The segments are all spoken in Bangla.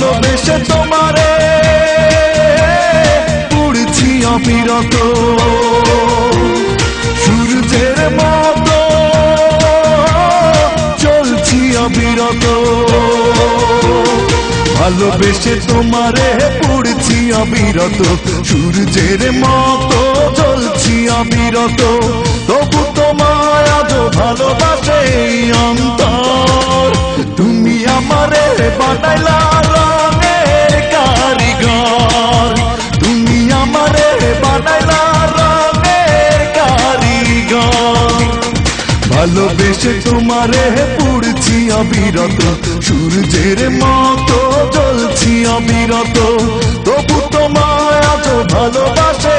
ভালোবেসে তোমারে পুড়ছি অবিরত সূর্যের মতো চলছি অবিরত ভালোবেসে তোমারে পুড়ছি অবিরত সূর্যের মতো চলছি অবিরত তবু তোমায় আজ ভালোবাসে অন্তর তুমি আমারে বানাইলা রঙের কারিগর তুমি আমারে বানাইলা রঙের কারিগর ভালোবেসে তোমারে পুড়ছি অবিরত সূর্যের মতো জ্বলছি অবিরত তবু তোমায় আজ ভালোবাসে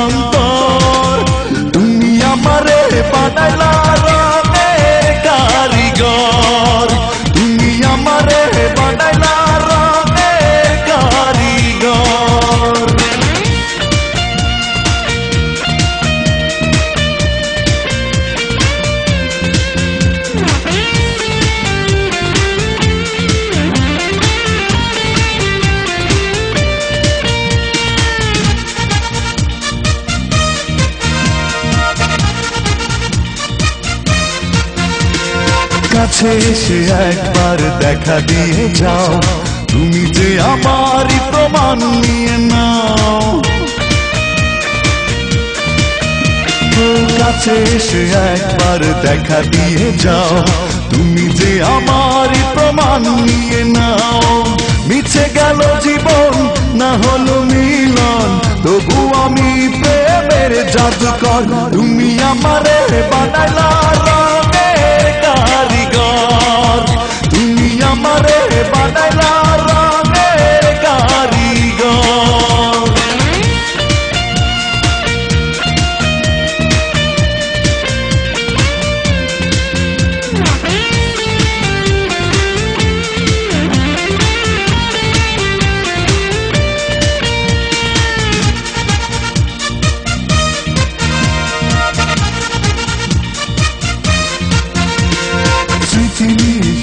অন্তর তুমি আমারে বানাইলা রঙের কারিগর তুমি আমারে বানাইলা রঙের কারিগর কাছে এসে একবার দেখা দিয়ে যাও তুমি যে আমারই প্রমাণ নিয়ে নাও কাছে এসে একবার দেখা দিয়ে যাও তুমি যে আমারই প্রমাণ নিয়ে নাও মিছে গেল জীবন না হলো মিলন তবু আমি প্রেমের জাদুকর তুমি আমারে বানাইলা রঙের কারিগর তুমি আমারে বানাইলা রঙের কারিগর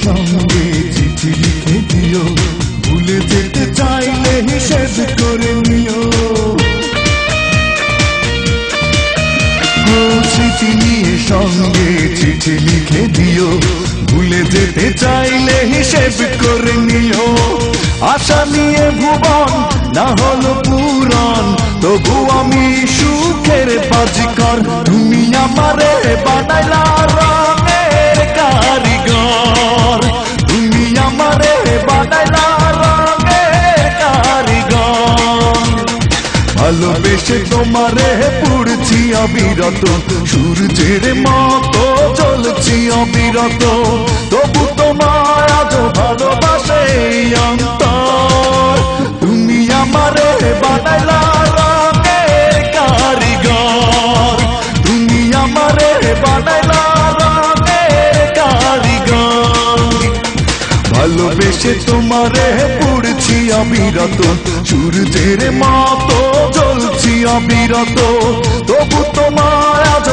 সঙ্গে চিঠি লিখে দিও ভুলে যেতে চাইলে হিসেব করে নিও চিঠি নিয়ে সঙ্গে চিঠি লিখে দিও ভুলে যেতে চাইলে হিসেব করে নিও আশা নিয়ে ভুবন না হলো পূরণ তবু আমি সুখের বাজিকর তুমি আমারে বানাইলা রঙের কারিগর তুমি আমারে বানাইলা রঙের কারিগর ভালোবেসে তোমারে পুড়ছি অবিরত সূর্যের মতো চলছি অবিরত তবু তোমায় আজ ভালোবাসে অন্তর তুমি আমারে বানাইলা রঙের কারিগর তুমি আমারে বানাইলা রঙের কারিগর ভালোবেসে তোমারে পুড়ছি অবিরত সূর্যের মতো জ্বলছি অবিরত তবু তোমায় আজ